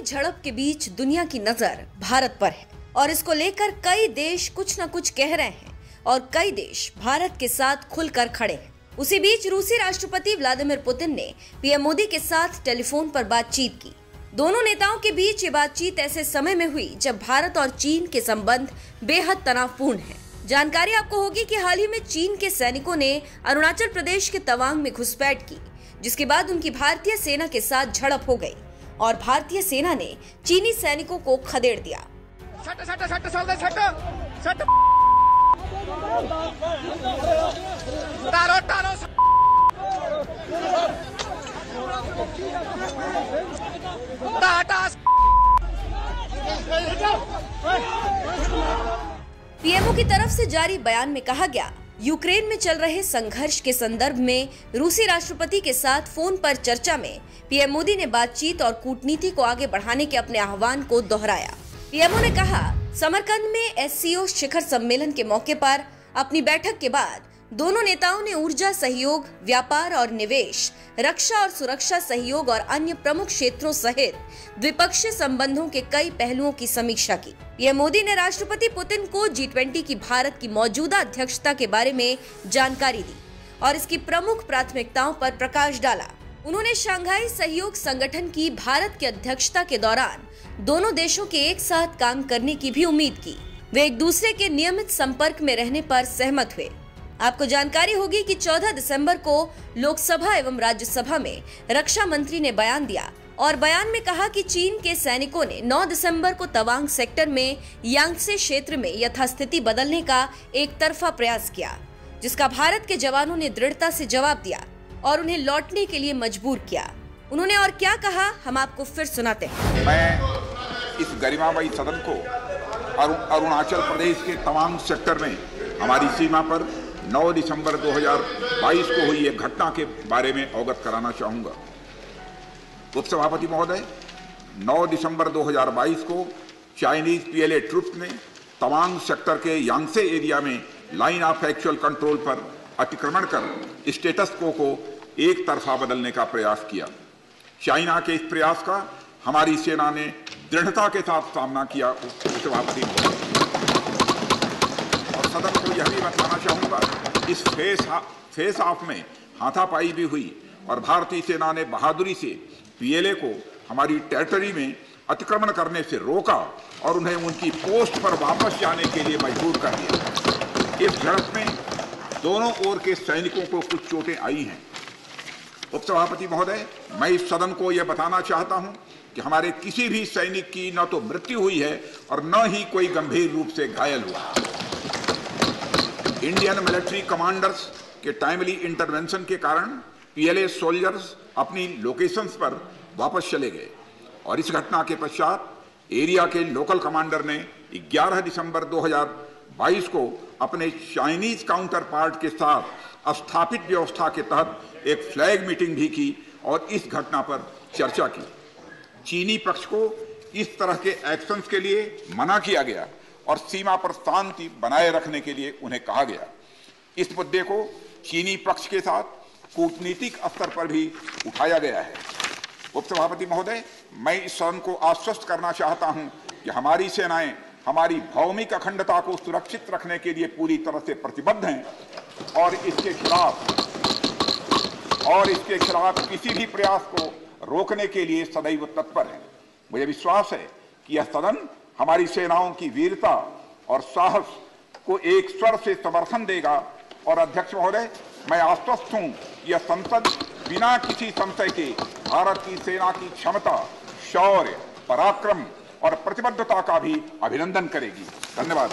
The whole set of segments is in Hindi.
झड़प के बीच दुनिया की नजर भारत पर है और इसको लेकर कई देश कुछ न कुछ कह रहे हैं और कई देश भारत के साथ खुलकर खड़े हैं। उसी बीच रूसी राष्ट्रपति व्लादिमीर पुतिन ने पीएम मोदी के साथ टेलीफोन पर बातचीत की। दोनों नेताओं के बीच ये बातचीत ऐसे समय में हुई जब भारत और चीन के संबंध बेहद तनावपूर्ण हैं। जानकारी आपको होगी कि हाल ही में चीन के सैनिकों ने अरुणाचल प्रदेश के तवांग में घुसपैठ की, जिसके बाद उनकी भारतीय सेना के साथ झड़प हो गई और भारतीय सेना ने चीनी सैनिकों को खदेड़ दिया। पीएमओ की तरफ से जारी बयान में कहा गया, यूक्रेन में चल रहे संघर्ष के संदर्भ में रूसी राष्ट्रपति के साथ फोन पर चर्चा में पीएम मोदी ने बातचीत और कूटनीति को आगे बढ़ाने के अपने आह्वान को दोहराया। पीएमओ ने कहा, समरकंद में एससीओ शिखर सम्मेलन के मौके पर अपनी बैठक के बाद दोनों नेताओं ने ऊर्जा सहयोग, व्यापार और निवेश, रक्षा और सुरक्षा सहयोग और अन्य प्रमुख क्षेत्रों सहित द्विपक्षीय संबंधों के कई पहलुओं की समीक्षा की। पीएम मोदी ने राष्ट्रपति पुतिन को G20 की भारत की मौजूदा अध्यक्षता के बारे में जानकारी दी और इसकी प्रमुख प्राथमिकताओं पर प्रकाश डाला। उन्होंने शंघाई सहयोग संगठन की भारत की अध्यक्षता के दौरान दोनों देशों के एक साथ काम करने की भी उम्मीद की। वे एक दूसरे के नियमित संपर्क में रहने पर सहमत हुए। आपको जानकारी होगी कि 14 दिसंबर को लोकसभा एवं राज्यसभा में रक्षा मंत्री ने बयान दिया और बयान में कहा कि चीन के सैनिकों ने 9 दिसंबर को तवांग सेक्टर में यांगसे क्षेत्र में यथास्थिति बदलने का एक तरफा प्रयास किया, जिसका भारत के जवानों ने दृढ़ता से जवाब दिया और उन्हें लौटने के लिए मजबूर किया। उन्होंने और क्या कहा, हम आपको फिर सुनाते हैं। मैं इस गरिमामयी सदन को अरुणाचल प्रदेश के तवांग सेक्टर में हमारी सीमा पर 9 दिसंबर 2022 को हुई एक घटना के बारे में अवगत कराना चाहूंगा। उपसभापति महोदय, 9 दिसंबर 2022 को चाइनीज पीएलए ट्रुप्स ने तवांग सेक्टर के यांगसे एरिया में लाइन ऑफ एक्चुअल कंट्रोल पर अतिक्रमण कर स्टेटस को एक तरफा बदलने का प्रयास किया। चाइना के इस प्रयास का हमारी सेना ने दृढ़ता के साथ सामना किया। उपसभापति और सदन को यह भी बताना चाहूंगा, इस फेस ऑफ में हाथापाई भी हुई और भारतीय सेना ने बहादुरी से पीएलए को हमारी टेरिटरी में अतिक्रमण करने से रोका और उन्हें उनकी पोस्ट पर वापस जाने के लिए मजबूर कर दिया। इस झड़प में दोनों ओर के सैनिकों को कुछ चोटें आई हैं। उपसभापति महोदय, मैं इस सदन को यह बताना चाहता हूं कि हमारे किसी भी सैनिक की न तो मृत्यु हुई है और न ही कोई गंभीर रूप से घायल हुआ। इंडियन मिलिट्री कमांडर्स के टाइमली इंटरवेंशन के कारण पीएलए सोल्जर्स अपनी लोकेशंस पर वापस चले गए और इस घटना के पश्चात एरिया के लोकल कमांडर ने 11 दिसंबर 2022 को अपने चाइनीज काउंटर पार्ट के साथ स्थापित व्यवस्था के तहत एक फ्लैग मीटिंग भी की और इस घटना पर चर्चा की। चीनी पक्ष को इस तरह के एक्शंस के लिए मना किया गया और सीमा पर शांति बनाए रखने के लिए उन्हें कहा गया। इस मुद्दे को चीनी पक्ष के साथ कूटनीतिक स्तर पर भी उठाया गया है। उपसभापति महोदय, मैं इस सदन को आश्वस्त करना चाहता हूं कि हमारी सेनाएं हमारी भौमिक अखंडता को सुरक्षित रखने के लिए पूरी तरह से प्रतिबद्ध हैं और इसके खिलाफ किसी भी प्रयास को रोकने के लिए सदैव तत्पर है। मुझे विश्वास है कि यह सदन हमारी सेनाओं की वीरता और साहस को एक स्वर से समर्थन देगा और अध्यक्ष महोदय, मैं आश्वस्त हूं कि यह संसद बिना किसी संशय के भारत की सेना की क्षमता, शौर्य, पराक्रम और प्रतिबद्धता का भी अभिनंदन करेगी। धन्यवाद।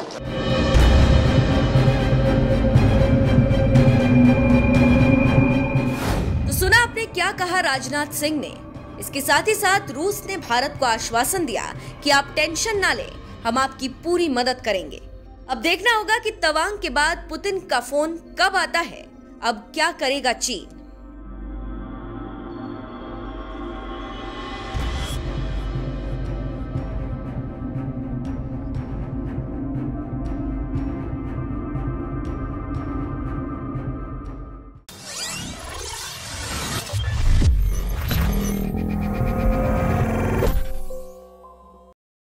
तो सुना आपने क्या कहा राजनाथ सिंह ने। इसके साथ ही साथ रूस ने भारत को आश्वासन दिया कि आप टेंशन ना लें, हम आपकी पूरी मदद करेंगे। अब देखना होगा कि तवांग के बाद पुतिन का फोन कब आता है। अब क्या करेगा चीन।